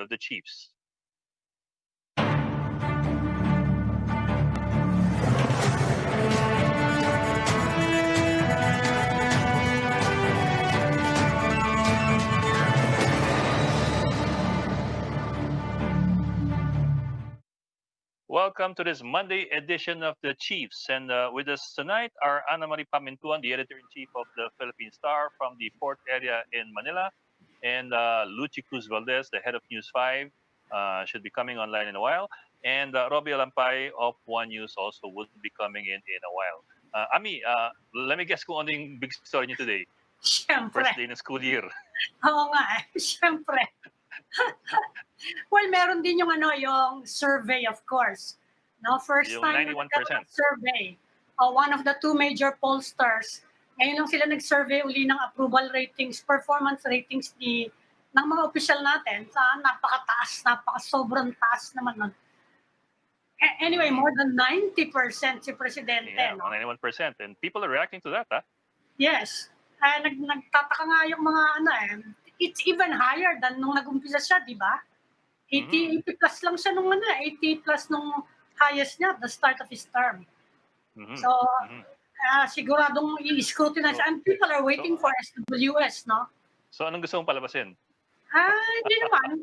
of the Chiefs. Welcome to this Monday edition of the Chiefs. And with us tonight are Ana Marie Pamintuan, the editor-in-chief of the Philippine Star from the port area in Manila, and Luchi Cruz Valdez, the head of News 5, should be coming online in a while. And Robbie Alampay of One News also would be coming in a while. Ami, let me guess kung ano yung big story niyo today. Siyempre. First day ng school year. Oo nga, siyempre. Well, meron din yung yung survey, of course. No, first Yung time 91%. survey. One of the two major pollsters. Ngayon lang sila nag-survey uli ng approval ratings, performance ratings ng mga official natin. Napakataas, sobrang taas naman nun. Anyway, more than 90% si Presidente. Yeah, no? 91%. And people are reacting to that, huh? Yes. Nagtataka nga yung mga it's even higher than nung nag-umpisa siya, di ba? 80 plus lang siya nung 80 plus nung highest niya at the start of his term. So, siguradong i-scrutinize. And people are waiting for SWS, no? So, anong gusto mong palabasin? Hindi naman.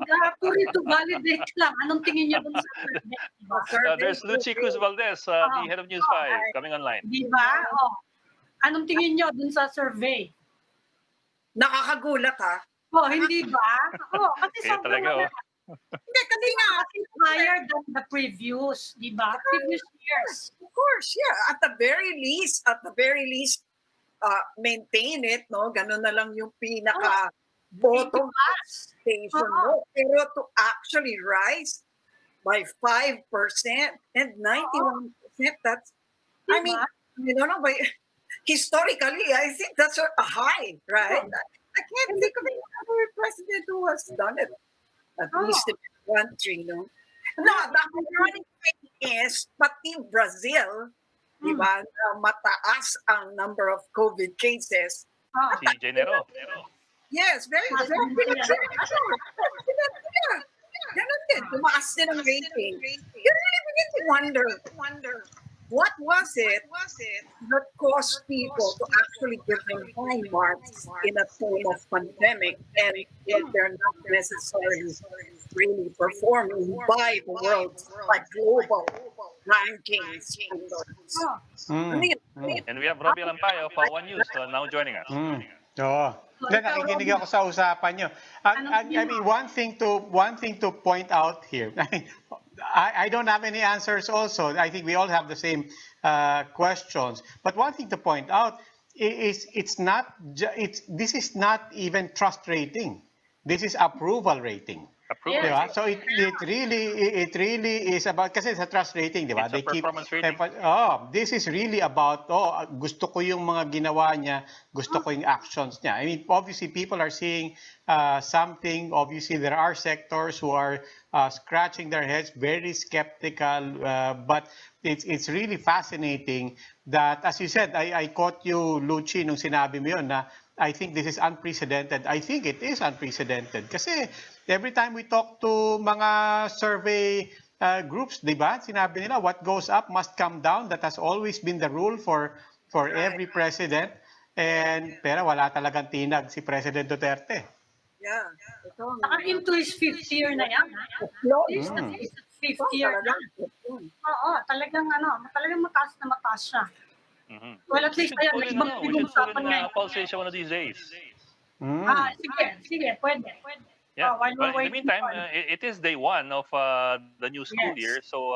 To validate lang. Anong tingin niyo dun sa survey? Diba? There's Luchi Cruz Valdez, the head of News 5, coming online. Di ba? Anong tingin niyo dun sa survey? Nakakagulat, ha? Hindi ba? Kasi Kaya talaga, Hindi, kasi nga. It's higher than the previous, di ba? Previous years. Of course, yeah. At the very least, maintain it, no? Ganun na lang yung pinaka-bottom station mo. Pero to actually rise by 5% and 91%, that's, I mean, you don't know, historically, I think that's a high, right? I can't think of another president who has done it. At least in the country, no? No, the ironic thing is, pati Brazil, di ba, mataas ang number of COVID cases. Si Genero. Yes, very good. Ganun din, tumaas din ang rating. You really begin to wonder, what was it that caused people to actually give them high marks in a time of pandemic and if they're not necessarily really performing by the world's global rankings? And we have Robbie Alampay of One News now joining us. Nakikinig ako sa usapan nyo. I mean, one thing to point out here. I don't have any answers also. I think we all have the same questions. But one thing to point out is this is not even trust rating. This is approval rating. Approval. Diba? So it really is about, kasi sa trust rating, diba? It's a performance rating. This is really about, gusto ko yung mga ginawa niya, gusto ko yung actions niya. I mean, obviously people are seeing something. Obviously there are sectors who are scratching their heads, very skeptical, but it's really fascinating that, as you said, I caught you, Luchi, nung sinabi mo yun na I think this is unprecedented. I think it is unprecedented. Kasi every time we talk to mga survey groups, di ba? Sinabi nila, what goes up must come down. That has always been the rule for every president. Pero wala talagang tinag si President Duterte. Yeah. Saka into his fifth year na yan. He's the fifth year na. Talagang mataas na mataas siya. Well, at least ayan, nag-usapan ngayon. Pulsation one of these days. Sige, pwede. Yeah, but in the meantime, it is day one of the new school year, so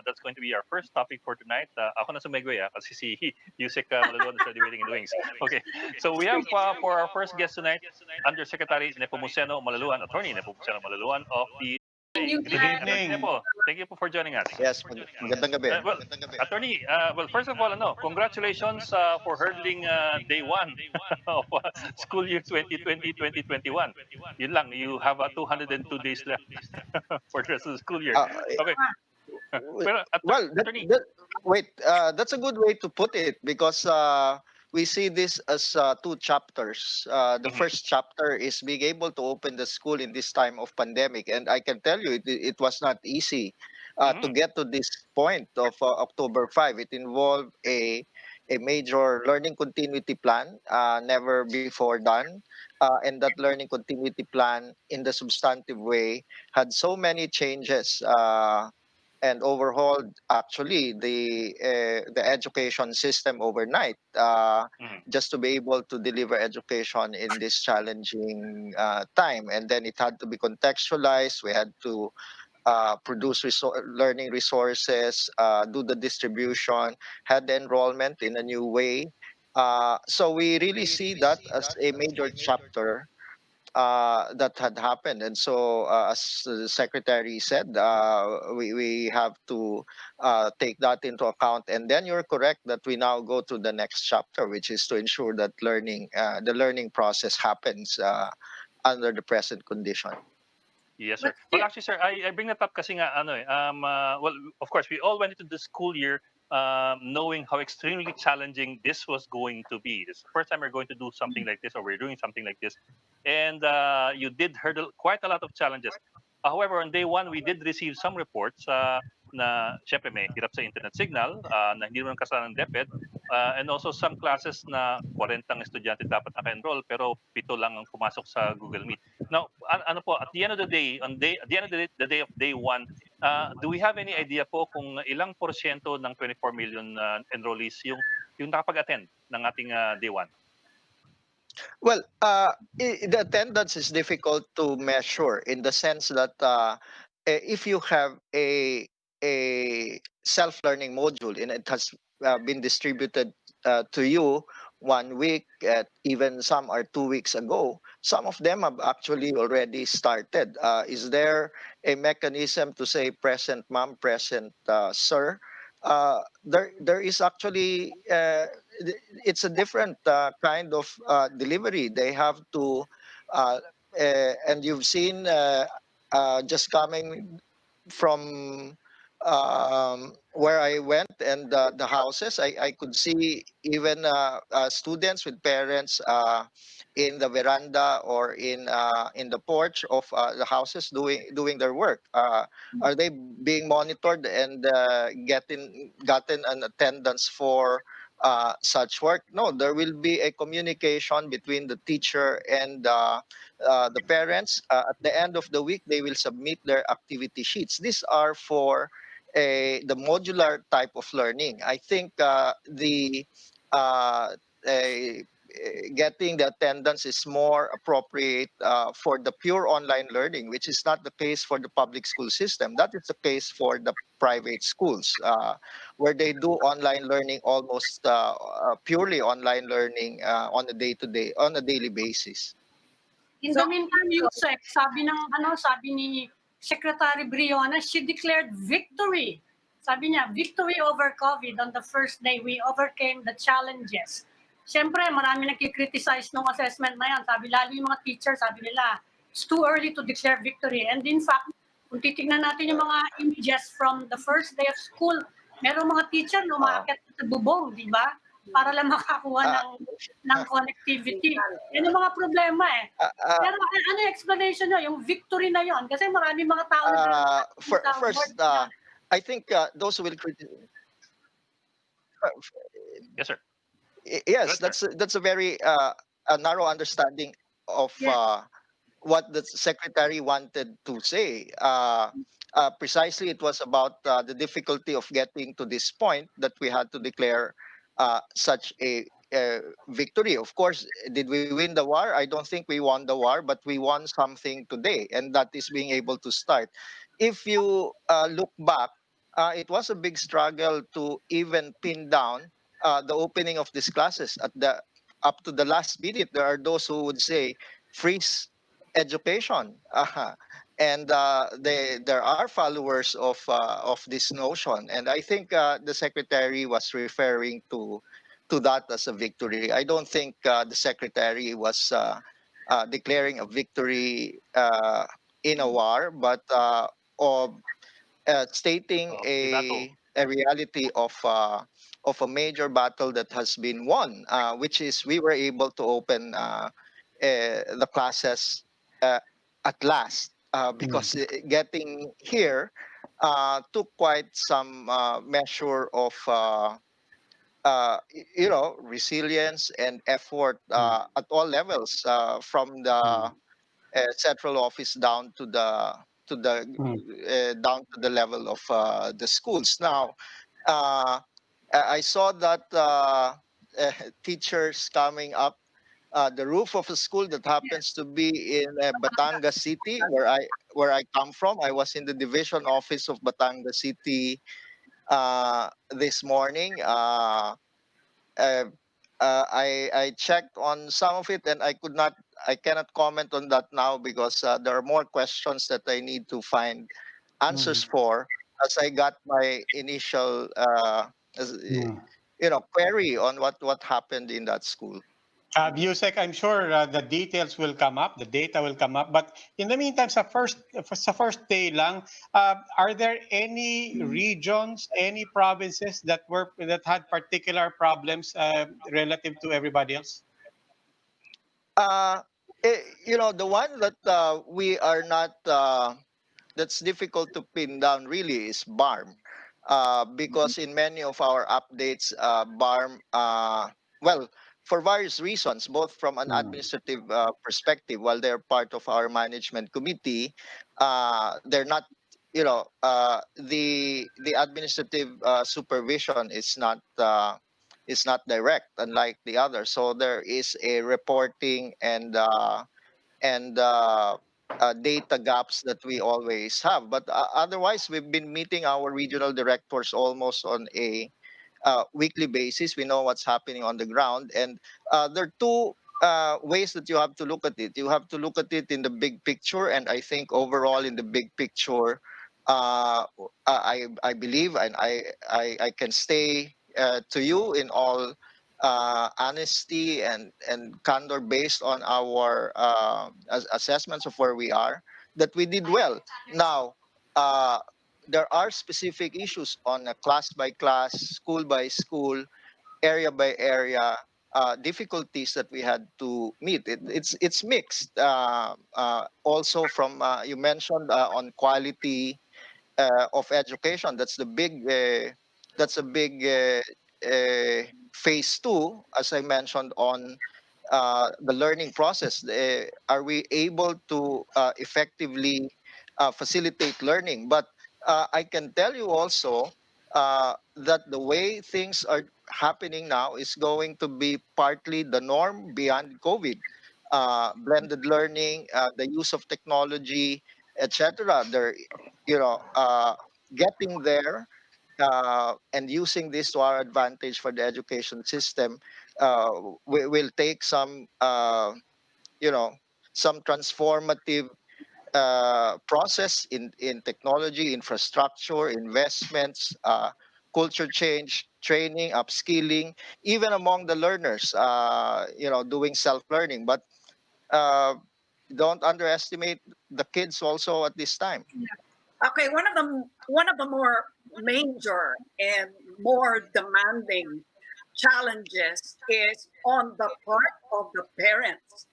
that's going to be our first topic for tonight. Ako na sumegway kasi si Usec Malaluan is already waiting in the wings. Okay, so we have for our first guest tonight, Undersecretary Nepomuceno Malaluan, Attorney Nepomuceno Malaluan of the Good evening. Thank you for joining us. Yes, magandang gabi. Well, Attorney, first of all, congratulations for hurdling day one of school year 2020-2021. Yun lang, you have 202 days left for the rest of the school year. Okay. Well, that's a good way to put it because we see this as two chapters. The Mhm. first chapter is being able to open the school in this time of pandemic, and I can tell you it was not easy to Mhm. get to this point of October 5. It involved a major learning continuity plan, never before done, and that learning continuity plan, in the substantive way, had so many changes. And overhauled actually the education system overnight, Mhm. just to be able to deliver education in this challenging time. And then it had to be contextualized. We had to produce learning resources, do the distribution, had the enrollment in a new way. So we really see that as a major chapter that had happened. And so, as the secretary said, we have to take that into account. And then you're correct that we now go to the next chapter, which is to ensure that the learning process happens under the present condition. Yes, sir. But Well, still, actually, sir, I bring that up kasi nga, well, of course, we all went into the school year knowing how extremely challenging this was going to be. This is the first time we're going to do something like this, or we're doing something like this. And you did hurdle quite a lot of challenges. However, on day one, we did receive some reports na syempre may hirap sa internet signal, na hindi naman kasalanan ng DepEd, and also some classes na 40 estudyante dapat naka-enroll pero 7 lang ang pumasok sa Google Meet. Now, ano po, at the end of the day, at the end of the day of day one, do we have any idea po kung ilang porsyento ng 24 million enrollees yung nakapag-attend ng ating day one? Well, the attendance is difficult to measure in the sense that if you have a self-learning module and it has been distributed to you 1 week, even some are 2 weeks ago, some of them have actually already started. Is there a mechanism to say present ma'am, present sir? There is actually it's a different kind of delivery. They have to, and you've seen just coming from where I went and the houses, I could see even students with parents in the veranda or in the porch of the houses doing their work. Are they being monitored and gotten an attendance for such work? No, there will be a communication between the teacher and the parents. At the end of the week, they will submit their activity sheets. These are for the modular type of learning. I think uh, a, getting the attendance is more appropriate for the pure online learning, which is not the case for the public school system. That is the case for the private schools, where they do online learning, almost purely online learning on a daily basis. in So, the meantime, Usec, sabi ni Secretary Briona, she declared victory. Sabi niya, victory over COVID on the first day. We overcame the challenges. Siyempre, marami nagkikriticize ng assessment na yan. Sabi, lalo yung mga teachers, sabi nila, it's too early to declare victory. And in fact, kung titignan natin yung mga images from the first day of school, merong mga teacher na umaakit sa bubong, di ba? Para lang makakuha Uh, ng connectivity. Yan yung mga problema eh. uh, uh, Pero ano yung explanation nyo, yung victory na yon? Kasi marami mga tao na sa First, board na. I think those who will criticize. Yes, sir. Yes, Good, sir. that's a very a narrow understanding of Yes. what the secretary wanted to say. Precisely, it was about the difficulty of getting to this point that we had to declare such a victory. Of course, did we win the war? I don't think we won the war, but we won something today, and that is being able to start. If you look back, it was a big struggle to even pin down the opening of these classes at the up to the last minute. There are those who would say freeze education, and there are followers of this notion, and I think the secretary was referring to that as a victory. I don't think the secretary was declaring a victory in a war, but of stating Binato. a reality of a major battle that has been won, which is we were able to open the classes at last, because getting here took quite some measure of resilience and effort at all levels, from the central office down to the down to the level of the schools. Now, uh, I saw that teachers coming up the roof of a school that happens to be in Batangas City, where I come from. I was in the division office of Batangas City this morning. Uh, I checked on some of it, and I cannot comment on that now, because there are more questions that I need to find answers for, as I got my initial query on what happened in that school. Usec, I'm sure the details will come up, the data will come up. But in the meantime, sa first day lang, are there any regions, any provinces that had particular problems relative to everybody else? Uh, the one that we are not that's difficult to pin down really is BARM, because in many of our updates, BARM, well, for various reasons, both from an administrative perspective, while they're part of our management committee, they're not, the administrative supervision is not direct, unlike the others. So there is a reporting and data gaps that we always have. But otherwise, we've been meeting our regional directors almost on a weekly basis. We know what's happening on the ground, and there are two ways that you have to look at it. You have to look at it in the big picture, and I think overall in the big picture, I believe, and I can stay to you in all honesty and candor, based on our assessments of where we are, that we did well. Now, uh, there are specific issues on a class by class, school by school, area by area, difficulties that we had to meet. It's mixed. Also, from you mentioned on quality of education. That's a big phase two, as I mentioned, on the learning process. Are we able to effectively facilitate learning? But I can tell you also that the way things are happening now is going to be partly the norm beyond COVID. Blended learning, the use of technology, etc. There, getting there and using this to our advantage for the education system will take you know, some transformative process in technology, infrastructure, investments, culture change, training, upskilling, even among the learners, doing self-learning. But uh, don't underestimate the kids also at this time. Okay, one of the more major and more demanding challenges is on the part of the parents,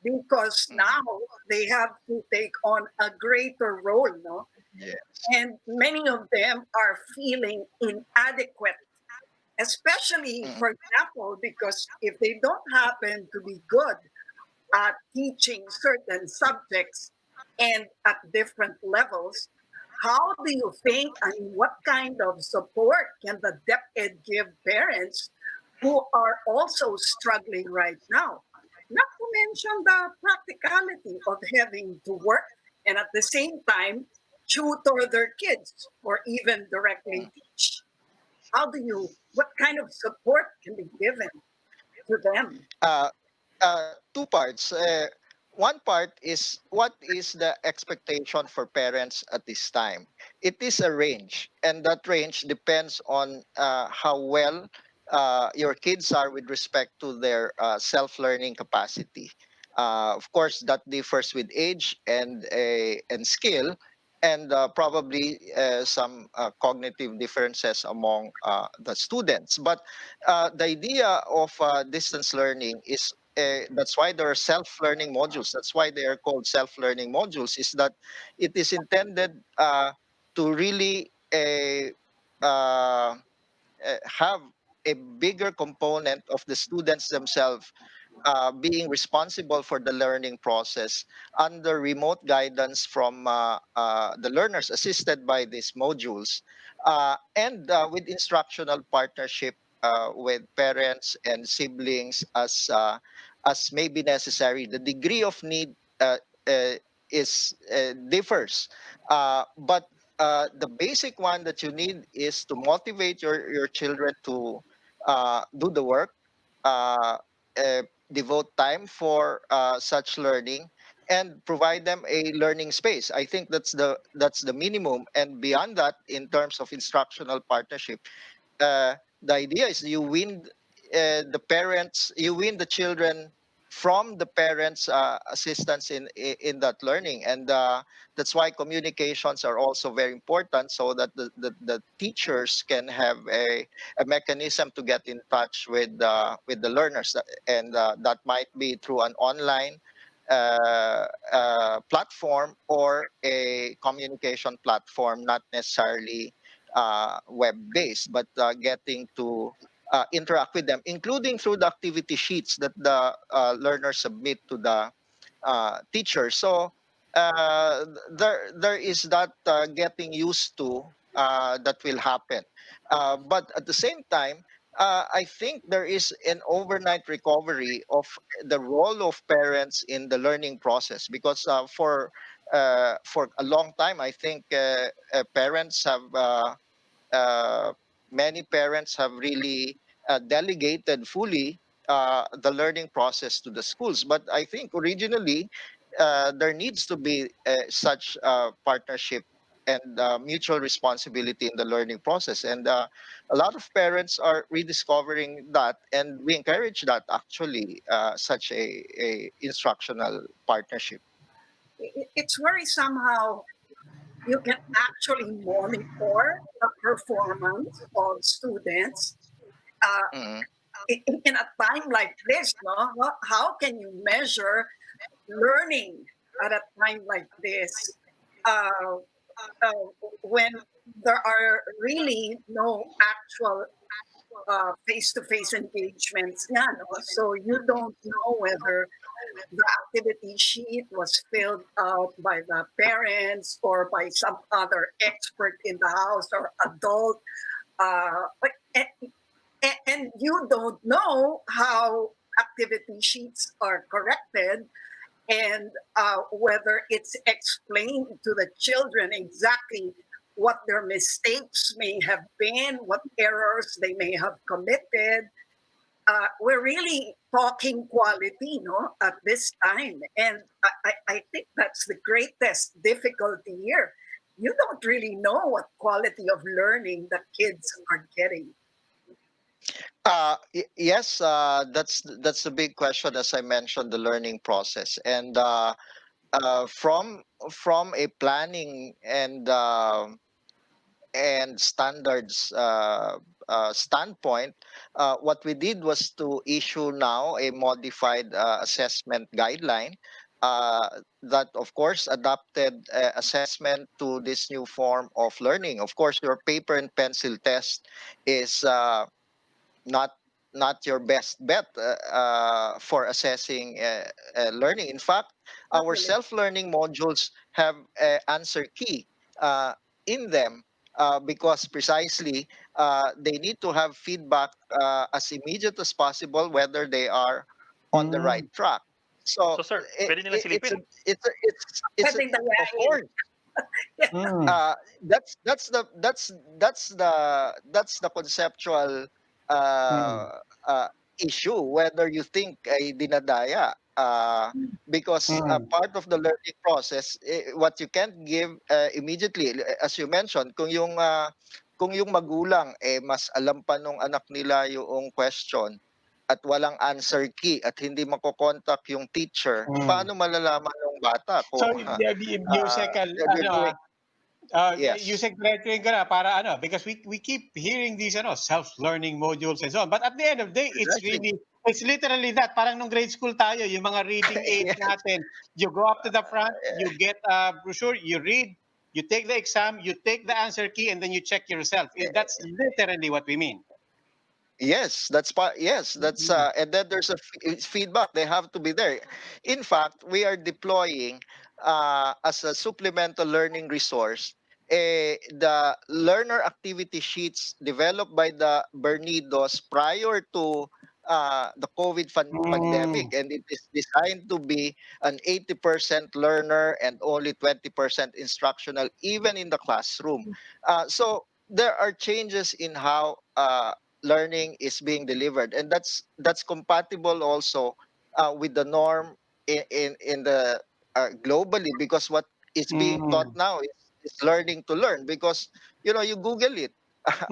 because now they have to take on a greater role, no? Yeah. And many of them are feeling inadequate, especially, Mm. for example, because if they don't happen to be good at teaching certain subjects and at different levels, how do you think and what kind of support can the DepEd give parents who are also struggling right now? Not to mention the practicality of having to work and at the same time tutor their kids or even directly teach. What kind of support can be given to them? Uh, Two parts. One part is, what is the expectation for parents at this time? It is a range, and that range depends on how well your kids are with respect to their self-learning capacity. Of course, that differs with age and skill. and probably some cognitive differences among the students. But the idea of distance learning is that's why there are self-learning modules. That's why they are called self-learning modules. Is that it is intended to really have a bigger component of the students themselves being responsible for the learning process under remote guidance from the learners assisted by these modules and with instructional partnership with parents and siblings as may be necessary. The degree of need uh, is differs, but the basic one that you need is to motivate your children to do the work, uh, uh, devote time for such learning, and provide them a learning space. I think that's the minimum, and beyond that, in terms of instructional partnership, the idea is you win the children from the parents' assistance in that learning, and that's why communications are also very important, so that the teachers can have a mechanism to get in touch with the learners, and that might be through an online platform or a communication platform, not necessarily web-based, but getting to interact with them, including through the activity sheets that the learners submit to the teacher. So there is that getting used to that will happen. But at the same time, I think there is an overnight recovery of the role of parents in the learning process, because for a long time, I think parents have uh, many parents have really delegated fully the learning process to the schools. But I think originally there needs to be such partnership and mutual responsibility in the learning process. And a lot of parents are rediscovering that, and we encourage that actually, such a instructional partnership. It's very somehow you can actually monitor the performance of students uh, Mhm. in a time like this. No, how can you measure learning at a time like this uh, uh, when there are really no actual face-to-face engagements? Yeah, no? So you don't know whether the activity sheet was filled out by the parents or by some other expert in the house or adult. But and you don't know how activity sheets are corrected, and whether it's explained to the children exactly what their mistakes may have been, what errors they may have committed. We're really talking quality, no, at this time, and I think that's the greatest difficulty here. You don't really know what quality of learning the kids are getting. Yes, that's the big question, as I mentioned, the learning process, and from a planning and standards standpoint, what we did was to issue now a modified assessment guideline that, of course, adapted assessment to this new form of learning. Of course, your paper and pencil test is not not your best bet for assessing learning. In fact, Not our really. self-learning modules have answer key uh, in them because precisely they need to have feedback as immediate as possible whether they are on the right Mm, track. So So sir, pwede nila it's a, silipin. it's a, Pwedeng of dayain. course mm, that's the conceptual uh, mm, uh, issue, whether you think ay dinadaya because mm, part of the learning process, what you can't give immediately, as you mentioned, kung yung magulang mas alam pa nung anak nila yung question at walang answer key at hindi makokontak yung teacher, mm. paano malalaman ng bata So, kung Usec, they're ano doing? Yes. Usec diretsuhin ka na para ano, because we keep hearing these ano, self-learning modules and so on. But at the end of the day, Exactly. it's literally that. Parang nung grade school tayo, yung mga reading aids Yes. natin, you go up to the front, you get a brochure, you read, you take the exam, you take the answer key, and then you check yourself. That's literally what we mean. Yes, that's part. Yes, that's and then there's a feedback. They have to be there. In fact, we are deploying as a supplemental learning resource the learner activity sheets developed by the Bernidos prior to the COVID Mm. pandemic, and it is designed to be an 80% learner and only 20% instructional, even in the classroom. So there are changes in how learning is being delivered, and that's compatible also with the norm in the globally, because what is being taught Mm. now is learning to learn, because you Google it.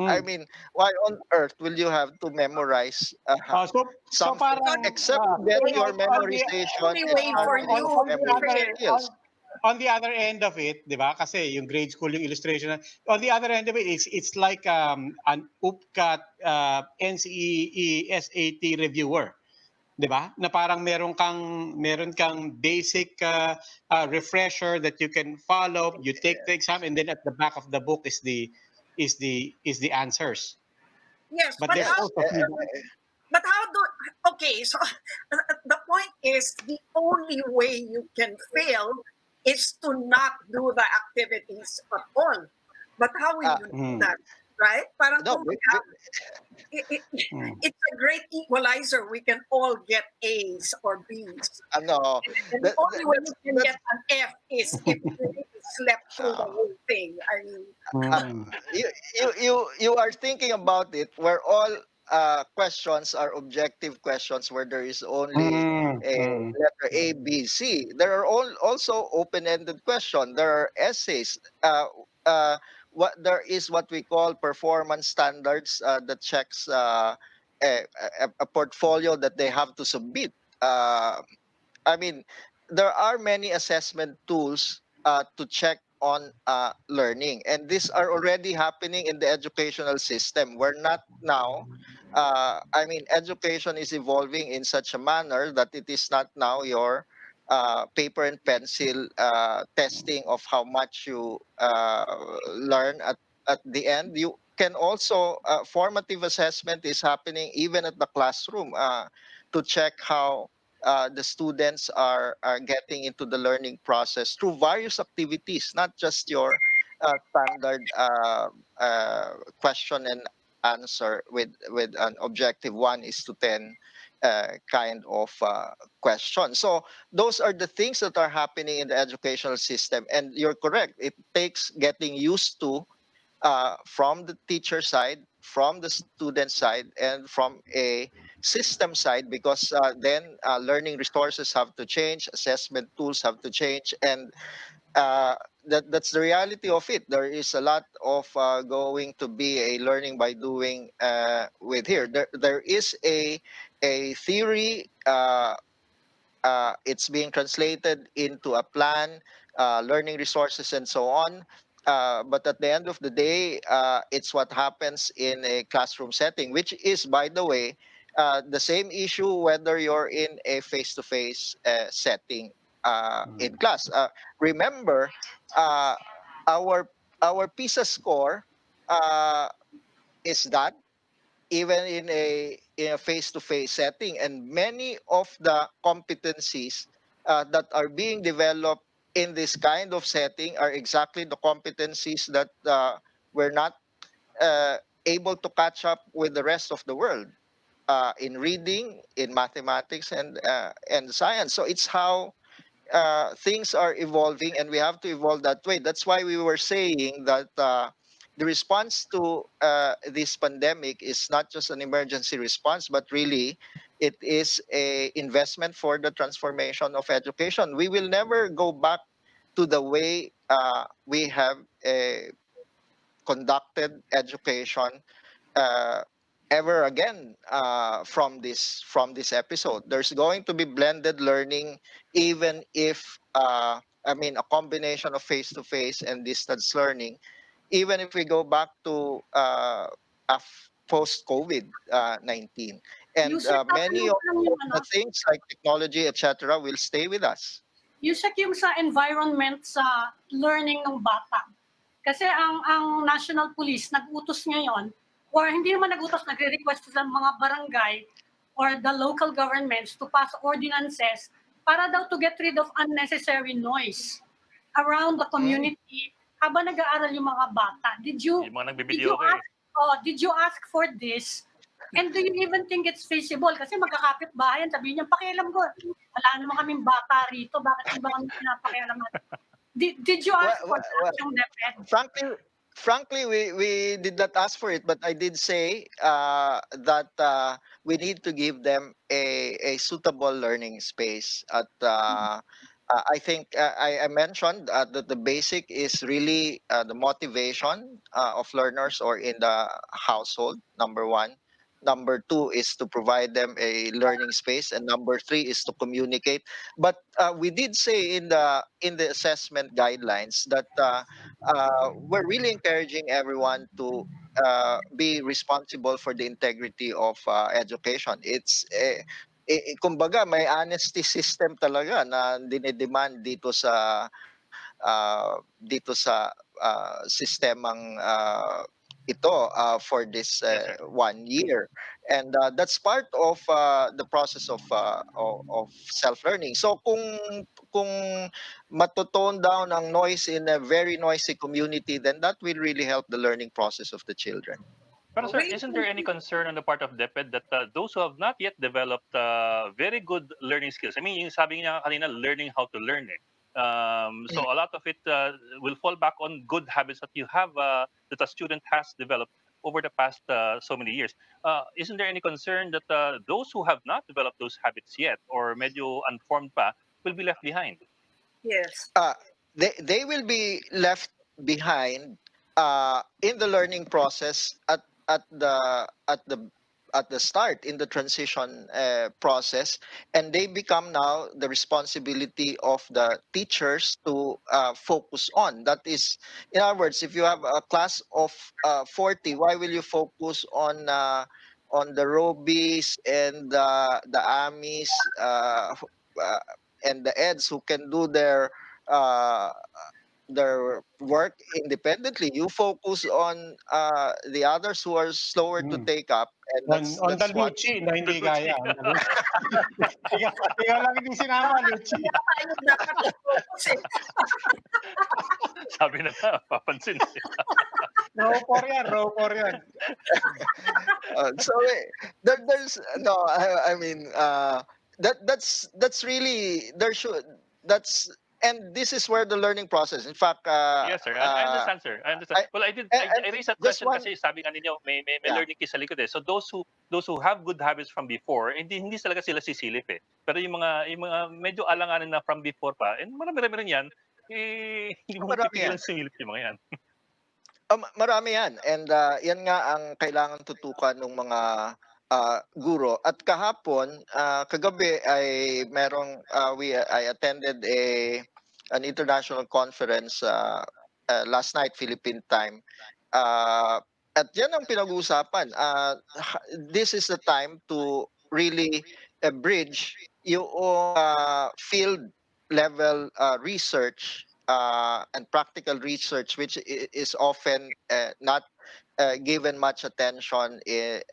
I Mm. mean, why on earth will you have to memorize So something So parang except to get the your on the memorization only and way for sharpening you of on the to memory other fail. skills? on the other end of it, 'di ba? Kasi yung grade school yung illustration on the other end of it, it's like an upcut NCEE SAT reviewer. 'Di ba? Na parang meron kang basic refresher that you can follow. You take the exam, and then at the back of the book is the answers. Yes, But but there's how? Yes. also feedback. But how do? Okay, so the point is the only way you can fail is to not do the activities at all. But how will uh, you do Mm, that, right? Parang no, kumbaga, it, it, mm, it's a great equalizer. We can all get A's or B's. no, And the only way you can that's get an F is if you really slept through the uh, whole thing. I mean, uh, mm, you are thinking about it where all questions are objective questions, where there is only mm, a mm, letter A, B, C. There are also open-ended questions. There are essays. What there is what we call performance standards that checks a portfolio that they have to submit. Uh, I mean, there are many assessment tools to check on learning, and these are already happening in the educational system. We're not now. I mean, education is evolving in such a manner that it is not now your paper and pencil testing of how much you learn at the end. You can also formative assessment is happening even at the classroom to check how the students are getting into the learning process through various activities, not just your standard question and answer with an objective 1:10 kind of question. So those are the things that are happening in the educational system, and you're correct. It takes getting used to from the teacher side, from the student side, and from a system side, because then learning resources have to change, assessment tools have to change, and uh, that's the reality of it. There is a lot of going to be a learning by doing with here. There is a theory. It's being translated into a plan, learning resources, and so on. But at the end of the day, it's what happens in a classroom setting, which is, by the way, the same issue whether you're in a face-to-face setting in mm. class. Remember, uh, our our PISA score uh, is that even in a face-to-face setting, and many of the competencies that are being developed in this kind of setting are exactly the competencies that we're not uh, able to catch up with the rest of the world in reading, in mathematics, and science. So it's how things are evolving, and we have to evolve that way. That's why we were saying that the response to this pandemic is not just an emergency response, but really it is a investment for the transformation of education. We will never go back to the way we have conducted education uh, ever again from this episode. There's going to be blended learning, even if I mean, a combination of face-to-face and distance learning, even if we go back to post-COVID 19, and Usek, many tatanong of ko lang yung the things like technology, etc., will stay with us. Usek yung sa environment sa learning ng bata. Kasi ang National Police nag-utos ngayon, or hindi naman nag-utos, nagre-request sa mga barangay or the local governments to pass ordinances para daw to get rid of unnecessary noise around the community habang nag-aaral yung mga bata. Yung mga nagbibideo ask, did you ask for this? And do you even think it's feasible? Kasi magkakapit bahayan, sabihin niya, pakialam ko, wala naman kaming bata rito, bakit yung ba kami pinapakialaman? Did you ask for that, yung DepEd? Frankly, we did not ask for it, but I did say that we need to give them a suitable learning space. I think I mentioned that the basic is really the motivation of learners or in the household, number one. Number two is to provide them a learning space, and number three is to communicate. But we did say in the assessment guidelines that we're really encouraging everyone to be responsible for the integrity of education. Kumbaga, may honesty system talaga na dinedemand dito sa sistemang ito for this Yes, sir. 1 year, and that's part of the process of self-learning. So kung matotone down ang noise in a very noisy community, then that will really help the learning process of the children. But sir, isn't there any concern on the part of DepEd that those who have not yet developed very good learning skills? I mean, yung sabi niya kanina, learning how to learn. So a lot of it will fall back on good habits that you have, that a student has developed over the past so many years. Isn't there any concern that those who have not developed those habits yet, or medyo unformed pa, will be left behind? Yes. They will be left behind in the learning process at the start in the transition process, and they become now the responsibility of the teachers to focus on. That is, in other words, if you have a class of 40, why will you focus on the Robies and the Amis uh, and the eds who can do uh, their work independently? You focus on the others who are slower to take up, and On the that's what. Luchi na hindi kaya. On the Luchi. Ikaw lang hindi sinama, Luchi. Tayo dapat focus eh. Sabi na nga, papansin. Raw for yan, raw for yan. So there's no. I mean that's really there should that's and this is where the learning process. In fact, Yes, sir. I understand, sir. I understand. Well, I raised that just question one. kasi sabi nga ninyo, may Yeah. learning kiss sa likod eh. So those who have good habits from before, hindi talaga sila sisilip eh. Pero yung mga medyo alanganin na from before pa, and marami rin yan, hindi mo Marami pipigilan yan. sumilip yung mga yan. Marami yan, and yan nga ang kailangan tutukan ng mga guro. At kahapon, kagabi ay merong I attended an international conference last night Philippine time. At yan ang pinag-uusapan. This is the time to really bridge yung field level research and practical research, which is often not given much attention, and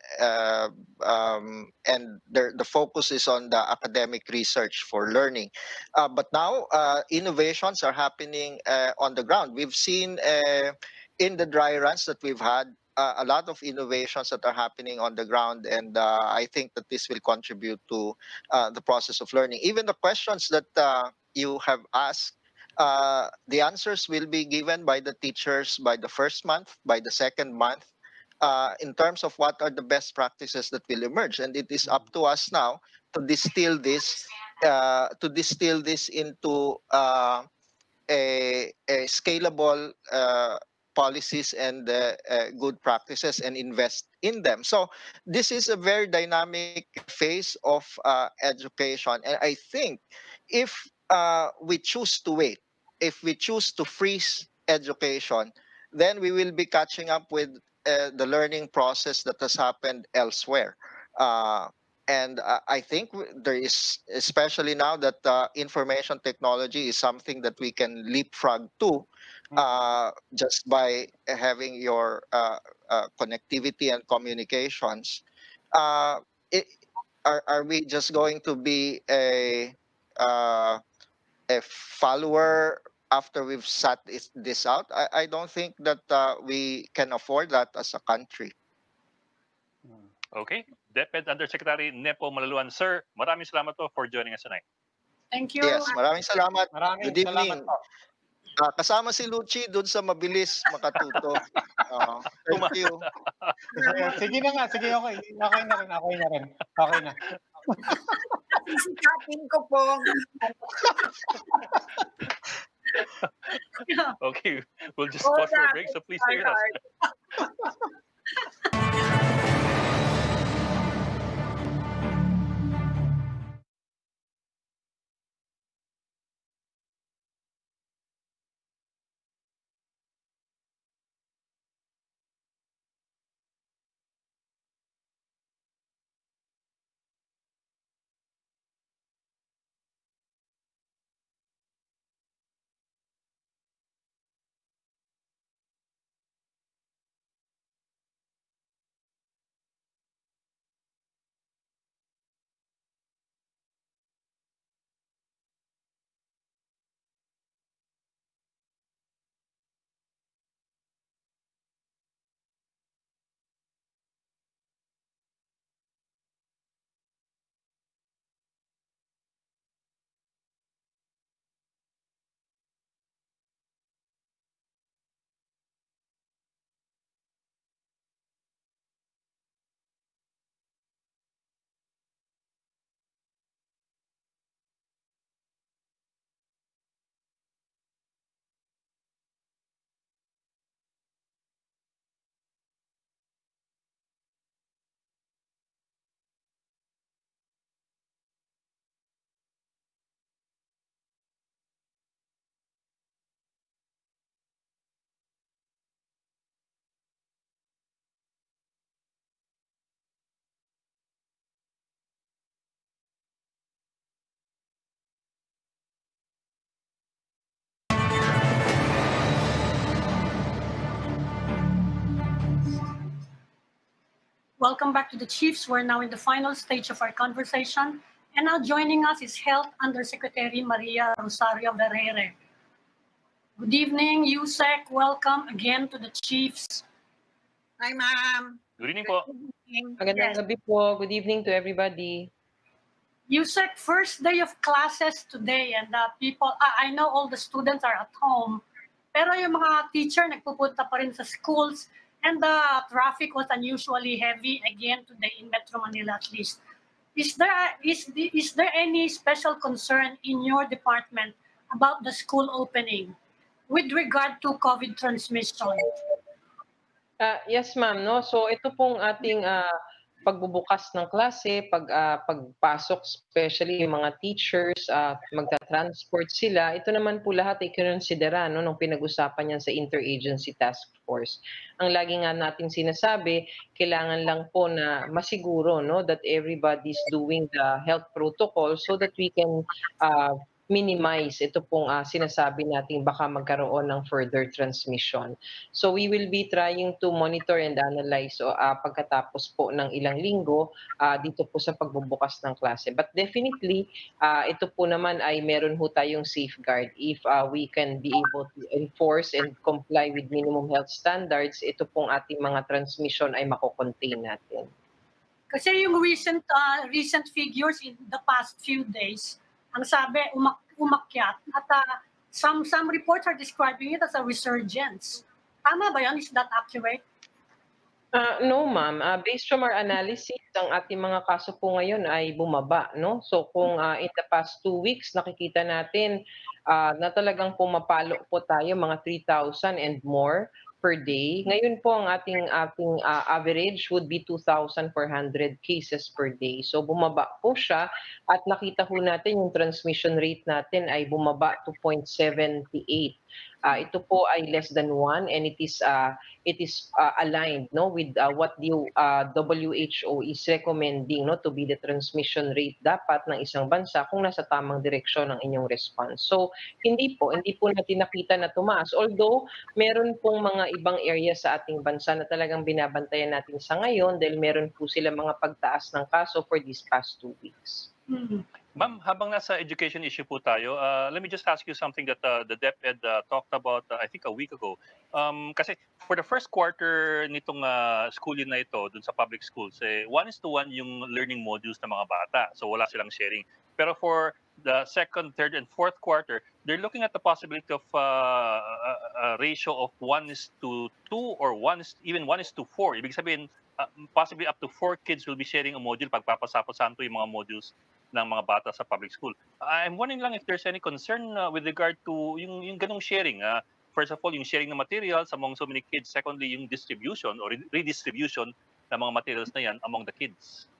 the focus is on the academic research for learning. But now innovations are happening on the ground. We've seen in the dry runs that we've had a lot of innovations that are happening on the ground, and I think that this will contribute to the process of learning. Even the questions that you have asked, the answers will be given by the teachers by the first month, by the second month, in terms of what are the best practices that will emerge. And it is up to us now to distill this into a scalable policies and good practices, and invest in them. So this is a very dynamic phase of education, and I think if we choose to wait, if we choose to freeze education, then we will be catching up with the learning process that has happened elsewhere. And I think there is, especially now that information technology is something that we can leapfrog to, just by having your connectivity and communications. Uh, it, are we just going to be uh, a follower after we've sat this out? I don't think that we can afford that as a country. Okay. DepEd Undersecretary Nepo Malaluan. Sir, maraming salamat po for joining us tonight. Thank you. Yes, maraming salamat. Maraming Good salamat evening. po. Kasama si Lucci doon sa mabilis makatuto. Thank you. Sige na nga, sige, okay. Okay na rin, okay na rin. Okay na. Sisikapin ko po. Okay. We'll just pause for a break, so please stay with us. Welcome back to the Chiefs. We're now in the final stage of our conversation. And now joining us is Health Undersecretary Maria Rosario Vergeire. Good evening, Usec. Welcome again to the Chiefs. Hi, ma'am. Good evening po. Magandang Yes. gabi po. Good evening to everybody. Usec, first day of classes today, and people, I know all the students are at home, pero yung mga teacher nagpupunta pa rin sa schools, and the traffic was unusually heavy again today in Metro Manila at least. Is there any special concern in your department about the school opening with regard to COVID transmission? Yes, ma'am. No? So ito pong ating pagbubukas ng klase, pagpasok, especially yung mga teachers, magta-transport sila. Ito naman po lahat ay kinonsidera nung pinag-usapan yan sa Interagency Task Force. Ang lagi nga natin sinasabi, kailangan lang po na masiguro that everybody's doing the health protocol so that we can minimize ito pong sinasabi natin baka magkaroon ng further transmission. So we will be trying to monitor and analyze pagkatapos po ng ilang linggo dito po sa pagbubukas ng klase. But definitely, ito po naman ay meron ho tayong safeguard. If we can be able to enforce and comply with minimum health standards, ito pong ating mga transmission ay makocontain natin. Kasi yung recent figures in the past few days, ang sabi umakyat at some reports are describing it as a resurgence. Tama ba yan? Is that accurate? No, ma'am. Based from our analysis, ang ating mga kaso po ngayon ay bumaba, no? So kung in the past 2 weeks nakikita natin na talagang pumapalo po tayo mga 3,000 and more per day. Ngayon po ang ating average would be 2,400 cases per day. So bumaba po siya at nakita ho natin yung transmission rate natin ay bumaba to 0.78. Ito po ay less than 1 and it is aligned no with what the WHO is recommending no to be the transmission rate dapat ng isang bansa kung nasa tamang direksyon ang inyong response. So hindi po natin nakita na tumaas, although meron pong mga ibang area sa ating bansa na talagang binabantayan natin sa ngayon dahil meron po sila mga pagtaas ng kaso for these past 2 weeks. Ma'am, habang nasa education issue po tayo, let me just ask you something that the DepEd talked about, I think a week ago. Kasi for the first quarter nitong school year na ito, dun sa public schools, 1:1 yung learning modules ng mga bata. So wala silang sharing. Pero for the second, third, and fourth quarter, they're looking at the possibility of a ratio of 1:2 or even 1:4. Ibig sabihin, possibly up to 4 kids will be sharing a module pagpapasapasan to yung mga modules ng mga bata sa public school. I'm wondering lang if there's any concern with regard to yung ganung sharing. First of all, yung sharing ng materials among so many kids. Secondly, yung distribution or redistribution ng mga materials na yan among the kids.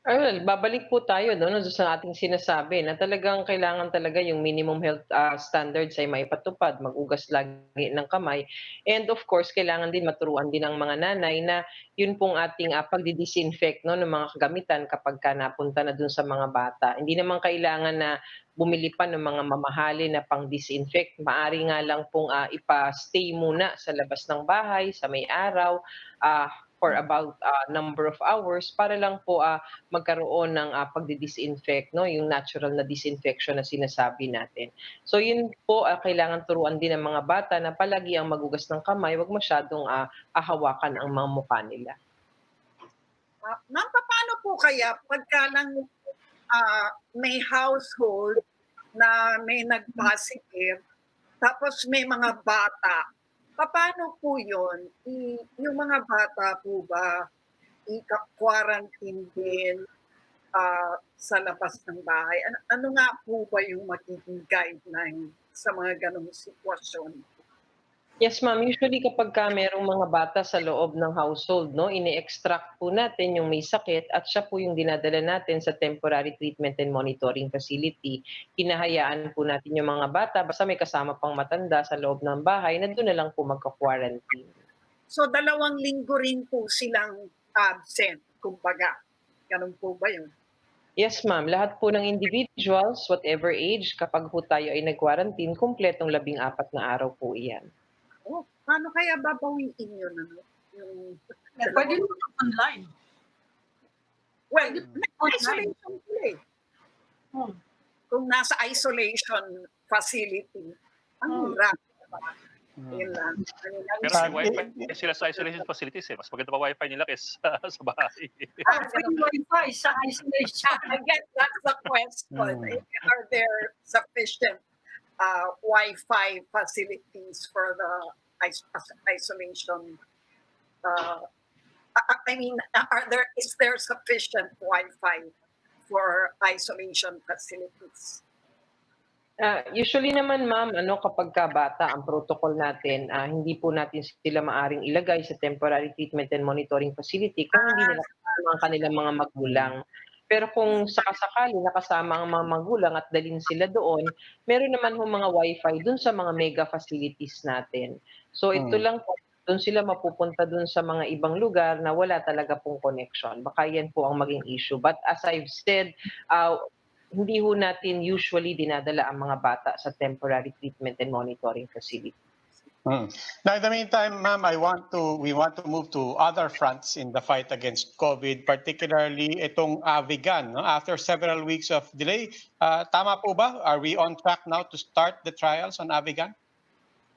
Well, babalik po tayo no sa ating sinasabi na talagang kailangan talaga yung minimum health standards ay maipatupad, mag-ugas lagi ng kamay. And of course, kailangan din maturuan din ang mga nanay na yun pong ating pagdi-disinfect no ng mga kagamitan kapag napunta na dun sa mga bata. Hindi naman kailangan na bumili pa ng mga mamahalin na pang-disinfect. Maari nga lang pong ipa-stay muna sa labas ng bahay sa may araw for about number of hours para lang po magkaroon ng pagdi-disinfect no, yung natural na disinfection na sinasabi natin. So yun po kailangan turuan din ng mga bata na palagi ang magugas ng kamay, wag masyadong hahawakan ang mga mukha nila. Ma'am, paano po kaya pagka lang may household na may nag-positive tapos may mga bata, paano po yun? Yung mga bata po ba i-quarantine din sa labas ng bahay? Ano nga po ba yung magiging guideline sa mga ganong sitwasyon? Yes, ma'am. Usually kapag merong mga bata sa loob ng household, no, ini-extract po natin yung may sakit at siya po yung dinadala natin sa temporary treatment and monitoring facility. Hinahayaan po natin yung mga bata, basta may kasama pang matanda sa loob ng bahay, na doon na lang po magka-quarantine. So 2 linggo rin po silang absent, kumbaga. Ganun po ba yun? Yes, ma'am. Lahat po ng individuals, whatever age, kapag po tayo ay nag-quarantine, kumpletong 14 na araw po iyan. Oh, paano kaya babawiin yun? Pwede naman online. Well, isolation sila eh. Kung nasa isolation facility, ang hirap. Yun lang. Pero may wifi sila sa isolation facilities Mas maganda pa wifi nila kaysa sa bahay. Free wifi sa isolation. I guess that's the question. Are there sufficient Wi-Fi facilities for the isolation? I mean, is there sufficient Wi-Fi for isolation facilities? Usually naman, ma'am, kapag bata ang protocol natin, hindi po natin sila maaring ilagay sa temporary treatment and monitoring facility kung hindi nila kasama ang kanilang mga magulang. Pero kung sakasakali nakasama ang mga magulang at dalhin sila doon, meron naman ho mga wifi dun sa mga mega facilities natin. So ito lang po, dun sila mapupunta dun sa mga ibang lugar na wala talaga pong connection. Baka yan po ang maging issue. But as I've said, hindi ho natin usually dinadala ang mga bata sa temporary treatment and monitoring facility. Now, in the meantime, ma'am, we want to move to other fronts in the fight against COVID, particularly itong Avigan. No? After several weeks of delay, tama po ba? Are we on track now to start the trials on Avigan?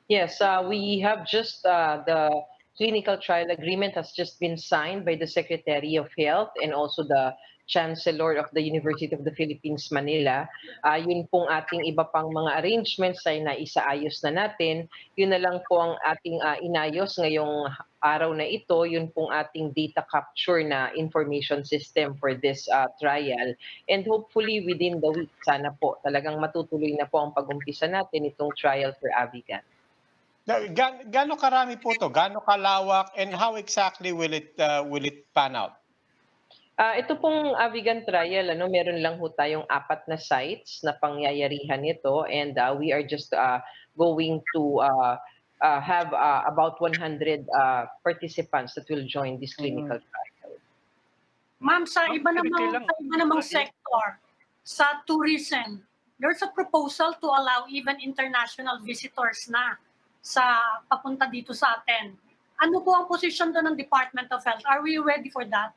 Yes, we have just the clinical trial agreement has just been signed by the Secretary of Health and also the Chancellor of the University of the Philippines, Manila. Yun pong ating iba pang mga arrangements ay naisaayos na natin. Yun na lang po ang ating inayos ngayong araw na ito, yun pong ating data capture na information system for this trial. And hopefully within the week, sana po talagang matutuloy na po ang pag-umpisa natin itong trial for Avigan. Gaano karami po to? Gaano kalawak and how exactly will it pan out? Ito pong Avigan trial, meron lang ho tayong 4 na sites na pangyayarihan nito, and we are just going to have about 100 participants that will join this clinical trial. Ma'am, sa Ma'am, iba kinakailang- namang sector, sa tourism, there's a proposal to allow even international visitors na sa papunta dito sa atin. Ano po ang position doon ng Department of Health? Are we ready for that?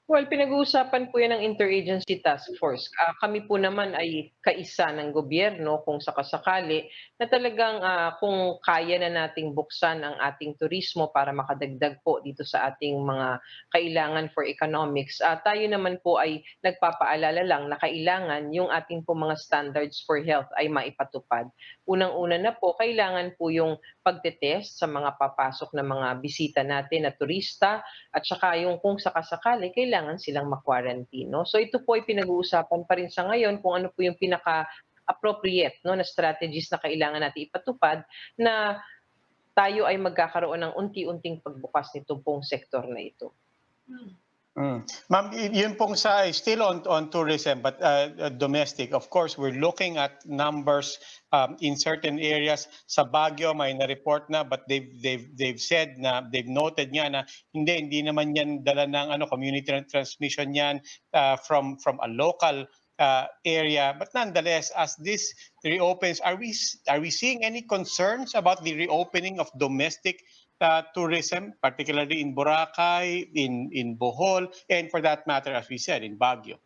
Well, pinag-uusapan po yan ng Interagency Task Force. Kami po naman ay kaisa ng gobyerno kung sakasakali na talagang kung kaya na nating buksan ang ating turismo para makadagdag po dito sa ating mga kailangan for economics. Tayo naman po ay nagpapaalala lang na kailangan yung ating po mga standards for health ay maipatupad. Unang-una na po, kailangan po yung pagtetest sa mga papasok na mga bisita natin na turista, at saka yung kung sakasakali, kailangan silang ma-quarantine, no? So ito po ay pinag-uusapan pa rin sa ngayon kung ano po yung pinaka-appropriate, no, na strategies na kailangan natin ipatupad na tayo ay magkakaroon ng unti-unting pagbukas nito pong sektor na ito. Ma'am, yun pong still on tourism but domestic. Of course, we're looking at numbers in certain areas. Sa Baguio may na-report na, but they've said na they've noted nga na hindi naman yan dala ng community transmission yan from a local area. But nonetheless, as this reopens, are we seeing any concerns about the reopening of domestic tourism, particularly in Boracay, in Bohol, and for that matter, as we said, in Baguio?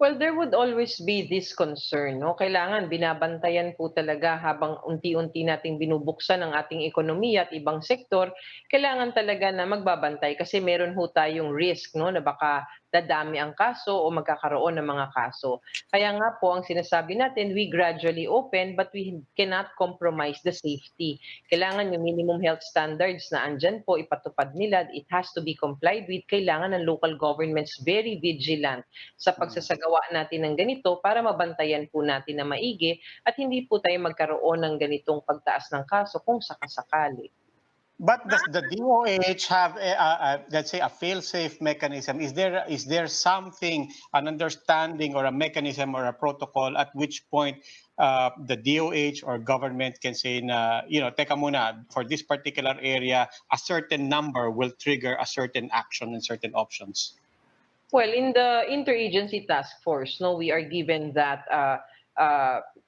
Well, there would always be this concern, no? Kailangan binabantayan po talaga habang unti-unti nating binubuksan ang ating ekonomiya at ibang sektor, kailangan talaga na magbabantay kasi meron ho tayong risk, no, na baka dadami ang kaso o magkakaroon ng mga kaso. Kaya nga po ang sinasabi natin, we gradually open but we cannot compromise the safety. Kailangan yung minimum health standards na andyan po, ipatupad nila, it has to be complied with. Kailangan ng local governments very vigilant sa pagsasagawa natin ng ganito para mabantayan po natin na maigi at hindi po tayo magkaroon ng ganitong pagtaas ng kaso kung sakasakali. But does the DOH have let's say a fail-safe mechanism? Is there something, an understanding or a mechanism or a protocol at which point the DOH or government can say na, teka muna, for this particular area, a certain number will trigger a certain action and certain options? Well, in the Interagency Task Force, no, we are given that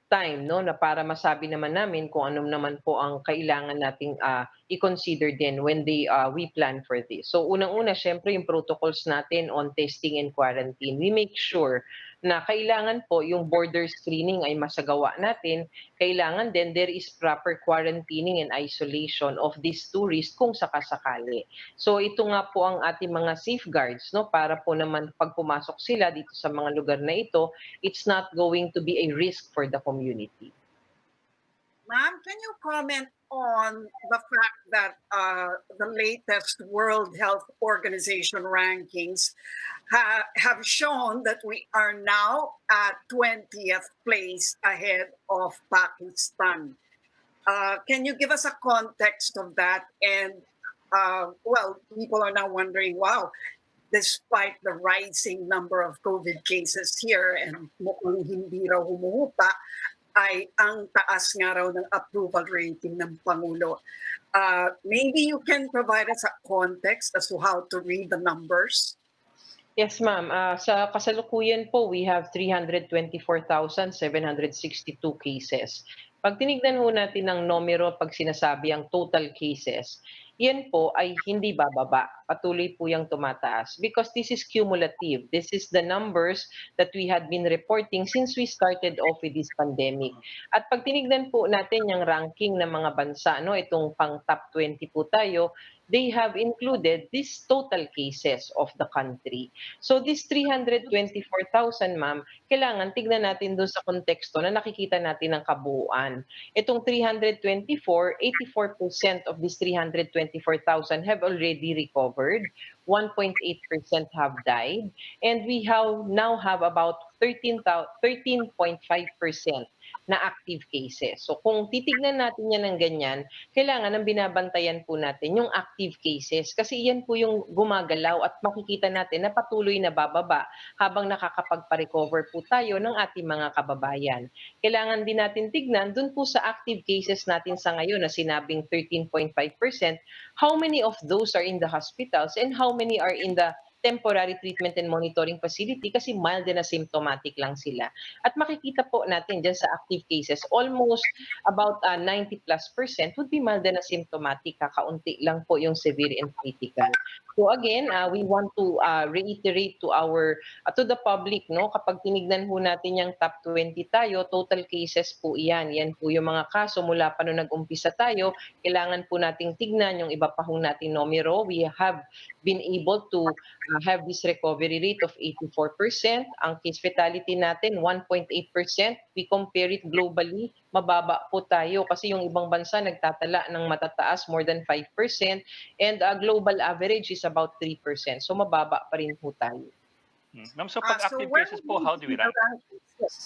time, no, na para masabi naman namin kung ano naman po ang kailangan nating i-consider din when we plan for this. So unang-una, syempre yung protocols natin on testing and quarantine. We make sure na kailangan po yung border screening ay masagawa natin. Kailangan din there is proper quarantining and isolation of these tourists kung sakasakali. So ito nga po ang ating mga safeguards, no, para po naman pag pumasok sila dito sa mga lugar na ito, it's not going to be a risk for the community. Ma'am, can you comment on the fact that the latest World Health Organization rankings have shown that we are now at 20th place ahead of Pakistan? Can you give us a context of that? And, well, people are now wondering, wow, despite the rising number of COVID cases here and mukhang hindi raw humuhupa, ay ang taas nga raw ng approval rating ng Pangulo. Maybe you can provide us a context as to how to read the numbers? Yes, ma'am. Sa kasalukuyan po, we have 324,762 cases. Pag tinignan ho natin ang numero pag sinasabi ang total cases, yan po ay hindi bababa. Patuloy po yung tumataas because this is cumulative. This is the numbers that we had been reporting since we started off with this pandemic. At pag tinignan po natin yung ranking ng mga bansa, no, itong pang top 20 po tayo, they have included these total cases of the country. So this 324,000, ma'am, kailangan tignan natin doon sa konteksto na nakikita natin ang kabuuan. Itong 324, 84% of these 324,000 have already recovered. 1.8% have died. And we now have about 13.5% na active cases. So kung titignan natin yan ng ganyan, kailangan ang binabantayan po natin yung active cases kasi yan po yung gumagalaw at makikita natin na patuloy na bababa habang nakakapagpa-recover po tayo ng ating mga kababayan. Kailangan din natin tignan dun po sa active cases natin sa ngayon na sinabing 13.5%, how many of those are in the hospitals and how many are in the temporary treatment and monitoring facility kasi mild and asymptomatic lang sila. At makikita po natin dyan sa active cases, almost about 90+% would be mild and asymptomatic. Kakaunti lang po yung severe and critical. So again, we want to reiterate to the public, no, kapag tinignan po natin yung top 20 tayo, total cases po iyan. Yan po yung mga kaso mula pa nung nag-umpisa tayo. Kailangan po nating tignan yung iba pa hong nating numero. We have been able to have this recovery rate of 84%. Ang case fatality natin, 1.8%. We compare it globally, mababa po tayo kasi yung ibang bansa nagtatala ng matataas, more than 5%. And global average is about 3%. So mababa pa rin po tayo. Ma'am, so pag active where cases would po, we how do be we in the rank? rankings?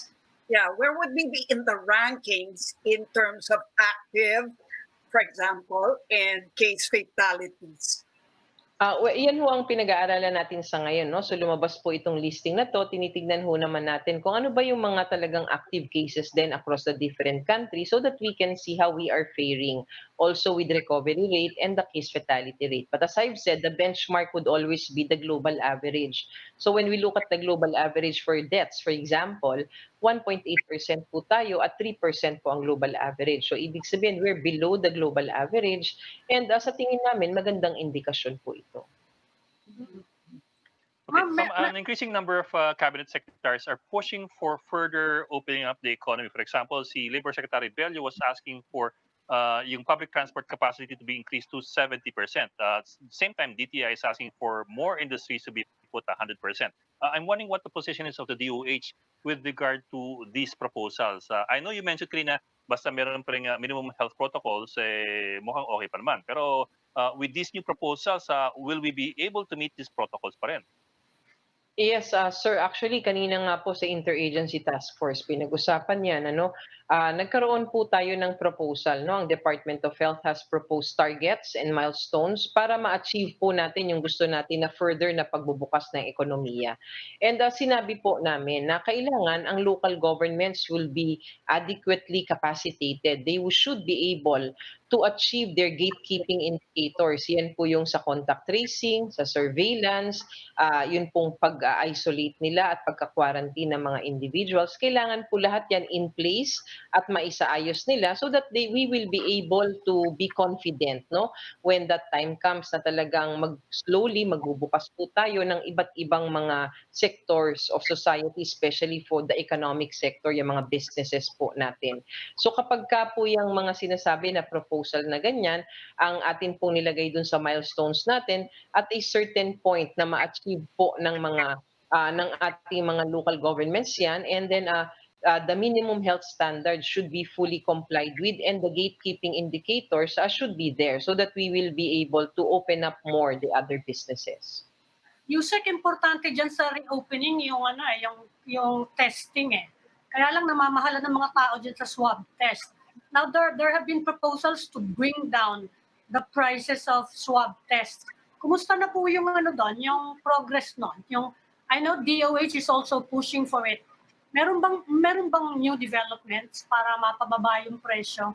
Yeah, where would we be in the rankings in terms of active, for example, and case fatalities? Yan ho ang pinag-aaralan natin sa ngayon, no? So lumabas po itong listing na to, tinitignan ho naman natin kung ano ba yung mga talagang active cases din across the different countries so that we can see how we are faring also with recovery rate and the case fatality rate. But as I've said, the benchmark would always be the global average. So when we look at the global average for deaths, for example, 1.8% po tayo at 3% po ang global average. So ibig sabihin, we're below the global average and sa tingin namin, magandang indikasyon po ito. Okay, Ma'am, an increasing number of cabinet secretaries are pushing for further opening up the economy. For example, si Labor Secretary Bello was asking for yung public transport capacity to be increased to 70%. Same time, DTI is asking for more industries to be put 100%. I'm wondering what the position is of the DOH with regard to these proposals. I know you mentioned kanina, basta meron pa rin minimum health protocols, mukhang okay pa naman. Pero with these new proposals, will we be able to meet these protocols pa rin? Yes, sir. Actually, kanina nga po sa Interagency Task Force, pinag-usapan yan. Nagkaroon po tayo ng proposal. No? Ang Department of Health has proposed targets and milestones para ma-achieve po natin yung gusto natin na further na pagbubukas ng ekonomiya. And sinabi po namin na kailangan ang local governments will be adequately capacitated. They should be able to achieve their gatekeeping indicators. Yan po yung sa contact tracing, sa surveillance, yun pong pag-isolate nila at pagka-quarantine ng mga individuals. Kailangan po lahat yan in place at maisaayos nila so that we will be able to be confident, no? When that time comes na talagang slowly magbubukas po tayo ng iba't ibang mga sectors of society, especially for the economic sector, yung mga businesses po natin. So kapag ka po yung mga sinasabi na proposal na ganyan, ang atin pong nilagay dun sa milestones natin at a certain point na ma-achieve po ng ating mga local governments yan, and then the minimum health standards should be fully complied with and the gatekeeping indicators should be there so that we will be able to open up more the other businesses. Usec, importante dyan sa reopening yung testing eh. Kaya lang namamahala ng mga tao dyan sa swab test. Now, there have been proposals to bring down the prices of swab tests. Kumusta na po yung doon, yung progress nun? I know DOH is also pushing for it. Meron bang new developments para mapababa yung presyo?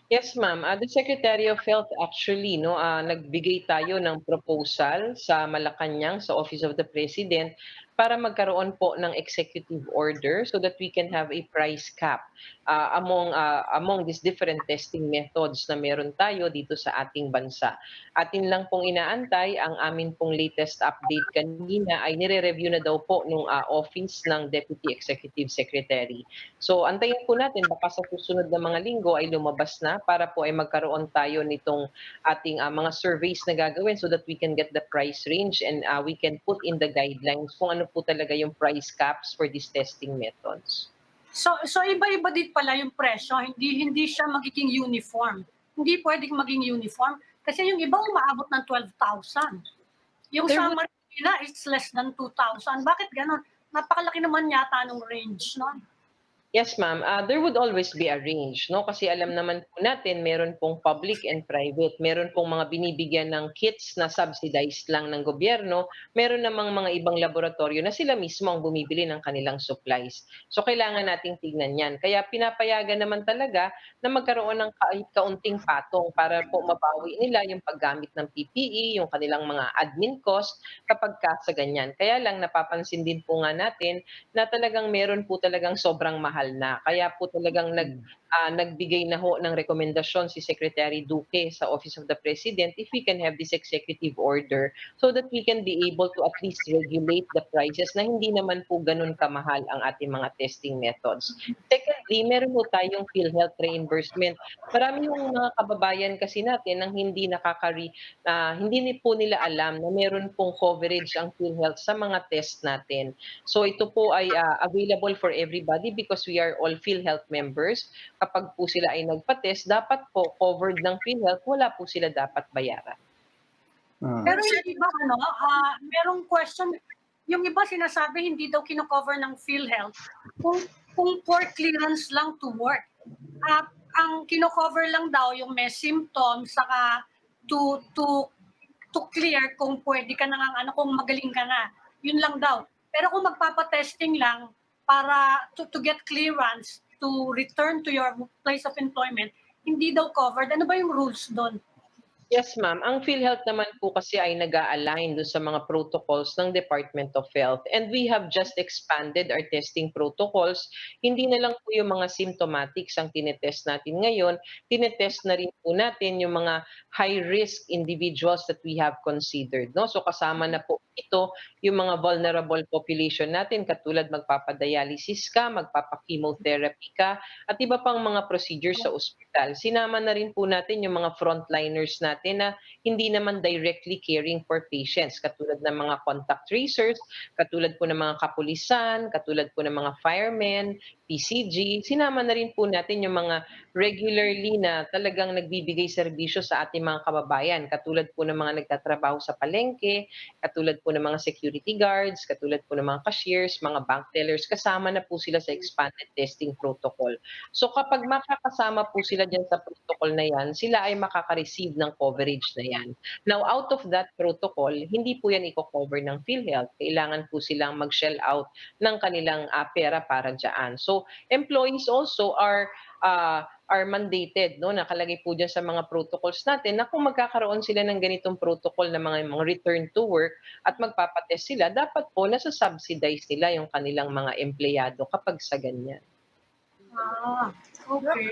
Yes, ma'am. The Secretary of Health actually, nagbigay tayo ng proposal sa Malacanang, sa Office of the President, para magkaroon po ng executive order so that we can have a price cap among these different testing methods na meron tayo dito sa ating bansa. Atin lang pong inaantay, ang amin pong latest update kanina ay nire-review na daw po nung office ng Deputy Executive Secretary. So antayin po natin, baka sa susunod na mga linggo ay lumabas na para po ay magkaroon tayo nitong ating mga surveys na gagawin so that we can get the price range and we can put in the guidelines kung ano po talaga yung price caps for these testing methods. So iba-iba din pala yung presyo, hindi siya magiging uniform. Hindi pwedeng maging uniform kasi yung iba umaabot ng 12,000. Yung sa Marikina, it's less than 2,000. Bakit ganon? Napakalaki naman yata ng range, no? Yes, ma'am. There would always be a range, no? Kasi alam naman po natin, meron pong public and private. Meron pong mga binibigyan ng kits na subsidized lang ng gobyerno. Meron namang mga ibang laboratorio na sila mismo ang bumibili ng kanilang supplies. So, kailangan nating tignan yan. Kaya pinapayagan naman talaga na magkaroon ng kahit kaunting patong para po mabawi nila yung paggamit ng PPE, yung kanilang mga admin cost kapag sa ganyan. Kaya lang napapansin din po nga natin na talagang meron po talagang sobrang mahal na. Kaya po talagang nagbigay na ho ng rekomendasyon si Secretary Duque sa Office of the President if we can have this executive order so that we can be able to at least regulate the prices na hindi naman po ganun kamahal ang ating mga testing methods. Secondly, meron po tayong PhilHealth reimbursement. Marami yung mga kababayan kasi natin ang hindi po nila alam na meron pong coverage ang PhilHealth sa mga test natin. So ito po ay available for everybody because we are all PhilHealth members. Kapag po sila ay nagpa-test, dapat po covered ng PhilHealth, wala po sila dapat bayaran. Pero hindi ba merong question, yung iba sinasabi hindi daw kino-cover ng PhilHealth kung for clearance lang to work. Ang kino-cover lang daw yung may symptoms saka to clear kung pwede ka na kung magaling ka na. Yun lang daw. Pero kung magpapa-testing lang para to get clearance to return to your place of employment, hindi daw covered. Ano ba yung rules doon? Yes, ma'am. Ang PhilHealth naman po kasi ay nag-a-align doon sa mga protocols ng Department of Health. And we have just expanded our testing protocols. Hindi na lang po yung mga symptomatics ang tinetest natin ngayon. Tinetest na rin po natin yung mga high-risk individuals that we have considered. No? So kasama na po ito yung mga vulnerable population natin katulad magpapadialysis ka, magpapachemotherapy ka, at iba pang mga procedures sa ospital. Sinama na rin po natin yung mga frontliners natin na hindi naman directly caring for patients, katulad ng mga contact tracers, katulad po ng mga kapulisan, katulad po ng mga firemen, PCG. Sinama na rin po natin yung mga regularly na talagang nagbibigay serbisyo sa ating mga kababayan, katulad po ng mga nagtatrabaho sa palengke, katulad po ng mga security guards, katulad po ng mga cashiers, mga bank tellers, kasama na po sila sa expanded testing protocol. So kapag makakasama po sila dyan sa protocol na yan, sila ay makaka-receive ng coverage na yan. Now, out of that protocol, hindi po yan i-cover ng PhilHealth. Kailangan po silang mag-shell out ng kanilang pera para dyan. So, employees also are mandated, no? Nakalagay po dyan sa mga protocols natin na kung magkakaroon sila ng ganitong protocol na mga return to work at magpapatest sila, dapat po nasa-subsidize nila yung kanilang mga empleyado kapag sa ganyan. Okay.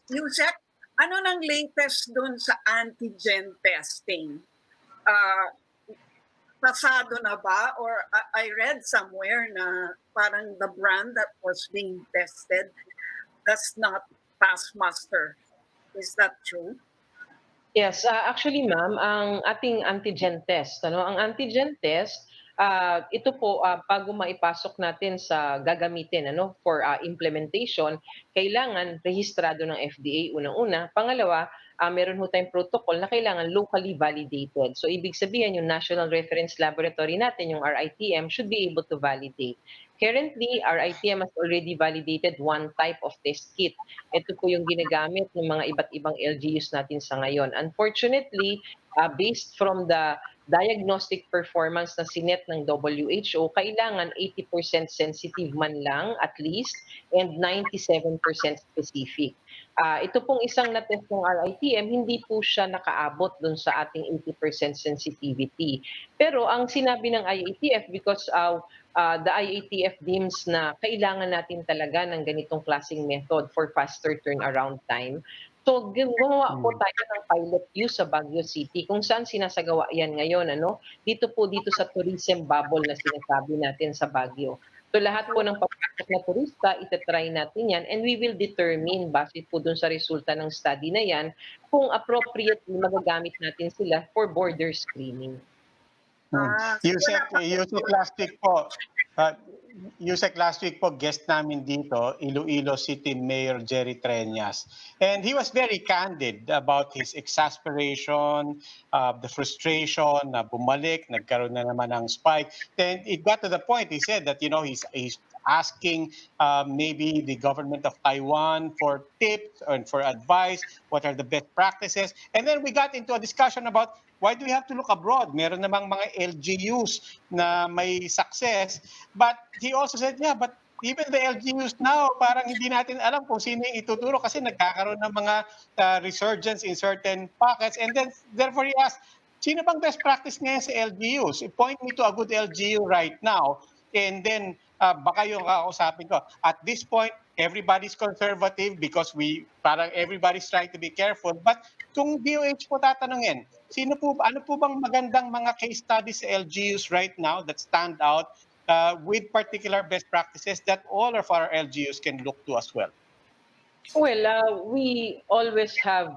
Usec, ano nang latest dun sa antigen testing? Pasado na ba? Or I read somewhere na parang the brand that was being tested does not pass muster. Is that true? Yes, actually ma'am, ang ating antigen test, ang antigen test, ito po bago maipasok natin sa gagamitin for implementation, kailangan rehistrado ng FDA unang-una. Pangalawa, meron ho tayong protocol na kailangan locally validated. So ibig sabihin yung National Reference Laboratory natin, yung RITM, should be able to validate. Currently, RITM has already validated one type of test kit. Ito po yung ginagamit ng mga iba't ibang LGUs natin sa ngayon. Unfortunately, based from the diagnostic performance na sinet ng WHO, kailangan 80% sensitive man lang at least and 97% specific. Ito pong isang na-test ng RITM, hindi po siya nakaabot dun sa ating 80% sensitivity. Pero ang sinabi ng IATF, because the IATF deems na kailangan natin talaga ng ganitong klaseng method for faster turnaround time. So, gumawa po tayo ng pilot use sa Baguio City kung saan sinasagawa yan ngayon. Dito sa tourism bubble na sinasabi natin sa Baguio. So, lahat po ng papasok na turista, itatry natin yan and we will determine base po dun sa resulta ng study na yan kung appropriately magagamit natin sila for border screening. Usec last week po, guest namin dito, Iloilo City Mayor Jerry Treñas. And he was very candid about his exasperation, the frustration na bumalik, nagkaroon na naman ng spike. Then it got to the point, he said that, he's asking maybe the government of Taiwan for tips and for advice, what are the best practices. And then we got into a discussion about why do we have to look abroad? Meron namang mga LGUs na may success. But he also said, yeah, but even the LGUs now, parang hindi natin alam kung sino yung ituturo kasi nagkakaroon ng mga resurgence in certain pockets. And then, therefore, he asked, sino bang best practice ngayon sa LGUs? Point me to a good LGU right now. And then, baka yung kakausapin ko. At this point, everybody's conservative because parang everybody's trying to be careful. But kung DOH po tatanungin, ano po bang magandang mga case studies sa LGUs right now that stand out with particular best practices that all of our LGUs can look to as well? Well, we always have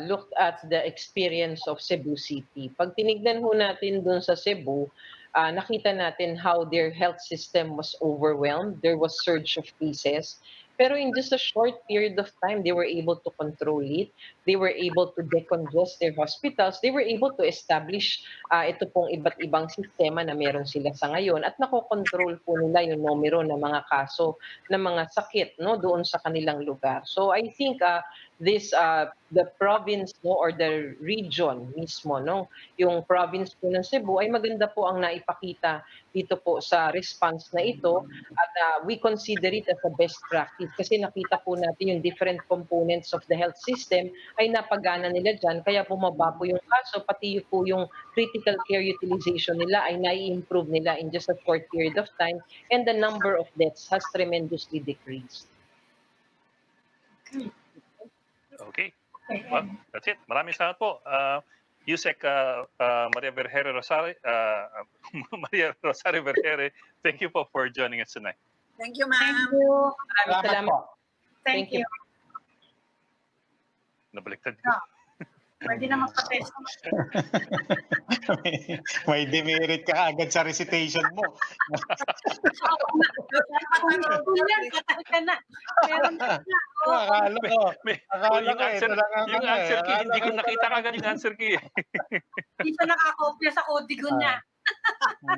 looked at the experience of Cebu City. Pag tinignan ho natin dun sa Cebu, nakita natin how their health system was overwhelmed. There was surge of cases. Pero in just a short period of time, they were able to control it. They were able to decongest their hospitals. They were able to establish ito pong iba't ibang sistema na meron sila sa ngayon at nakokontrol po nila yung numero ng mga kaso ng mga sakit no doon sa kanilang lugar. So I think the province no or the region mismo no yung province po ng Cebu ay maganda po ang naipakita dito po sa response na ito at we consider it as a best practice kasi nakita po natin yung different components of the health system ay napagana nila dyan kaya bumaba po yung kaso pati po yung critical care utilization nila ay nai-improve nila in just a short period of time and the number of deaths has tremendously decreased. Okay. Well, that's it. Maraming salamat po. Usec Maria Vergeire Rosario, Maria Rosario Vergeire, thank you po for joining us tonight. Thank you, Thank ma'am. you. Maraming salamat. Thank you. Nabaliktad Ah. Pwede na magpa-test. May demerit ka agad sa recitation mo. Katal ka na. Meron ka na. Akala ko. Akala yung ko, answer, ito lang ang yung ano answer key, hindi ko Akala nakita ito lang kagad yung answer key. Hindi siya nakakopya sa kodigo niya.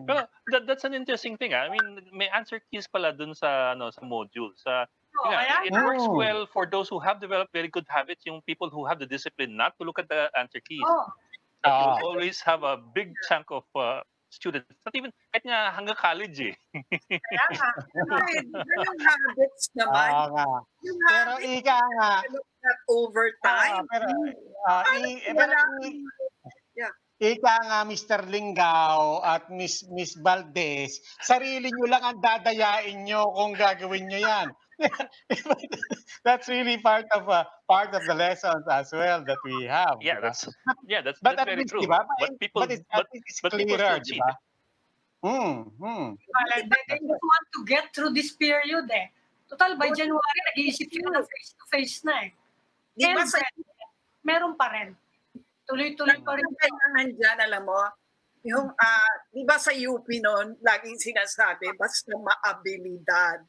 Pero that's an interesting thing. I mean, may answer keys pala dun sa module. Kaya It works well for those who have developed very good habits, yung people who have the discipline not to look at the answer keys. That you always have a big chunk of students, not even, kahit nga hanggang college eh. Kaya nga. Yung habits naman. Oo nga. Yung Pero habits ika nga. that over time. Ika nga, Mr. Lingao at Miss Valdez, sarili nyo lang ang dadayain nyo kung gagawin nyo yan. That's really part of the lessons as well that we have. Yeah, diba? that's But at very least, true. diba? But people, But it's people clearer, still cheat. diba? They just want to get through this period eh. Total, by January, nag-iisip sila na face-to-face na eh. Di ba sa Meron pa rin. Tuloy-tuloy pa rin. kailangan dyan, alam mo, yung, di ba sa UP noon, laging sinasabi, basta maabilidad.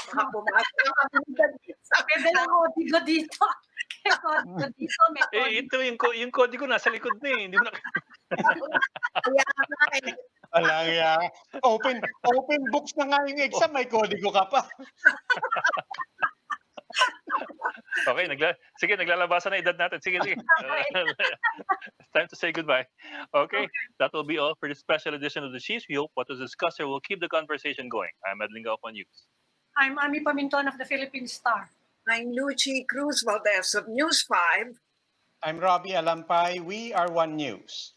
Baka pumasok ang abilidad. Pwede lang kodigo dito. Kodigo dito, may kodigo. Ito yung kodigo nasa likod na eh. Hindi mo na... Kaya nga eh. Alang yan. Open books na nga yung exam, may kodigo ka pa. Okay, sige, naglalabasan na edad natin. Sige. It's time to say goodbye. Okay, that will be all for this special edition of The Chiefs. We hope what was discussed here will keep the conversation going. I'm Ed Lingao on News. I'm Ami Paminton of the Philippine Star. I'm Lucy Cruz Valdez of News 5. I'm Robbie Alampay. We are One News.